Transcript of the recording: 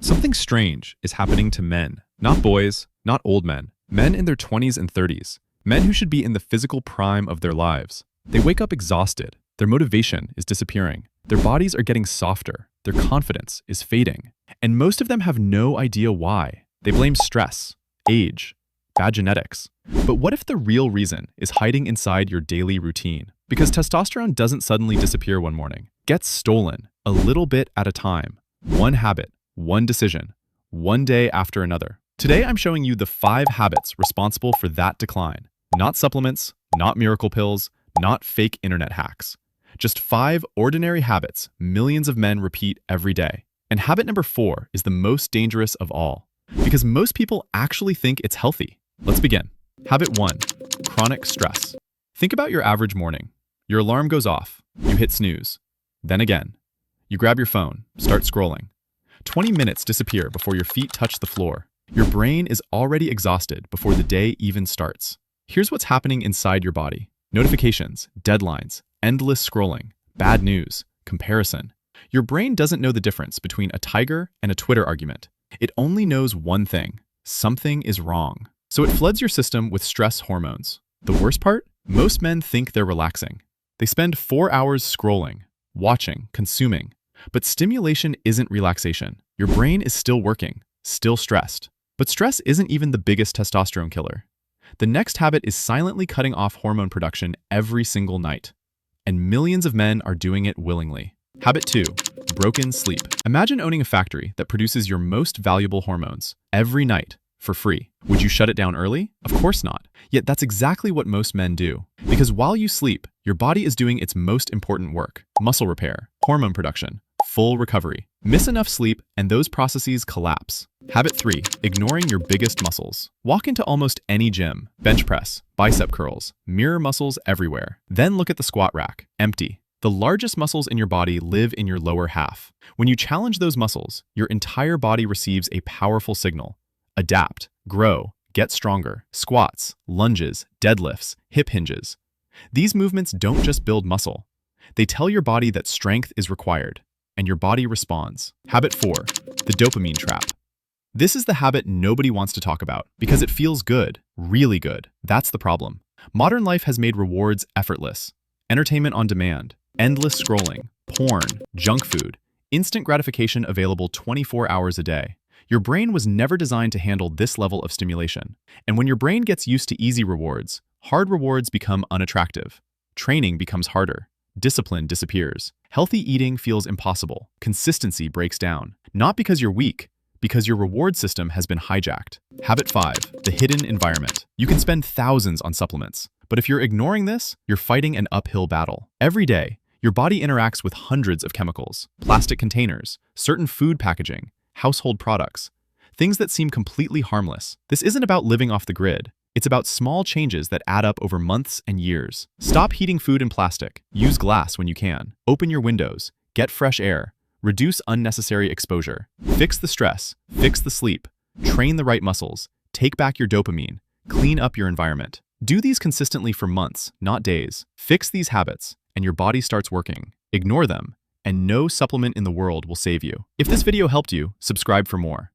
Something strange is happening to men. Not boys, not old men. Men in their 20s and 30s. Men who should be in the physical prime of their lives. They wake up exhausted. Their motivation is disappearing. Their bodies are getting softer. Their confidence is fading. And most of them have no idea why. They blame stress, age, bad genetics. But what if the real reason is hiding inside your daily routine? Because testosterone doesn't suddenly disappear one morning. It gets stolen a little bit at a time. One habit, one decision, one day after another. Today, I'm showing you the 5 habits responsible for that decline. Not supplements, not miracle pills, not fake internet hacks. Just 5 ordinary habits millions of men repeat every day. And habit number 4 is the most dangerous of all, because most people actually think it's healthy. Let's begin. Habit 1, chronic stress. Think about your average morning. Your alarm goes off, you hit snooze. Then again, you grab your phone, start scrolling. 20 minutes disappear before your feet touch the floor. Your brain is already exhausted before the day even starts. Here's what's happening inside your body. Notifications, deadlines, endless scrolling, bad news, comparison. Your brain doesn't know the difference between a tiger and a Twitter argument. It only knows one thing: something is wrong. So it floods your system with stress hormones. The worst part? Most men think they're relaxing. They spend 4 hours scrolling, watching, consuming. But stimulation isn't relaxation. Your brain is still working, still stressed. But stress isn't even the biggest testosterone killer. The next habit is silently cutting off hormone production every single night. And millions of men are doing it willingly. Habit 2, broken sleep. Imagine owning a factory that produces your most valuable hormones every night for free. Would you shut it down early? Of course not. Yet that's exactly what most men do. Because while you sleep, your body is doing its most important work: muscle repair, hormone production, full recovery. Miss enough sleep and those processes collapse. Habit 3, ignoring your biggest muscles. Walk into almost any gym, bench press, bicep curls, mirror muscles everywhere. Then look at the squat rack, empty. The largest muscles in your body live in your lower half. When you challenge those muscles, your entire body receives a powerful signal. Adapt, grow, get stronger. Squats, lunges, deadlifts, hip hinges. These movements don't just build muscle. They tell your body that strength is required, and your body responds. Habit 4, the dopamine trap. This is the habit nobody wants to talk about because it feels good, really good. That's the problem. Modern life has made rewards effortless. Entertainment on demand, endless scrolling, porn, junk food, instant gratification available 24 hours a day. Your brain was never designed to handle this level of stimulation. And when your brain gets used to easy rewards, hard rewards become unattractive. Training becomes harder. Discipline disappears. Healthy eating feels impossible. Consistency breaks down. Not because you're weak, because your reward system has been hijacked. Habit 5, the hidden environment. You can spend thousands on supplements, but if you're ignoring this, you're fighting an uphill battle. Every day, your body interacts with hundreds of chemicals, plastic containers, certain food packaging, household products, things that seem completely harmless. This isn't about living off the grid. It's about small changes that add up over months and years. Stop heating food in plastic. Use glass when you can. Open your windows. Get fresh air. Reduce unnecessary exposure. Fix the stress. Fix the sleep. Train the right muscles. Take back your dopamine. Clean up your environment. Do these consistently for months, not days. Fix these habits, and your body starts working. Ignore them, and no supplement in the world will save you. If this video helped you, subscribe for more.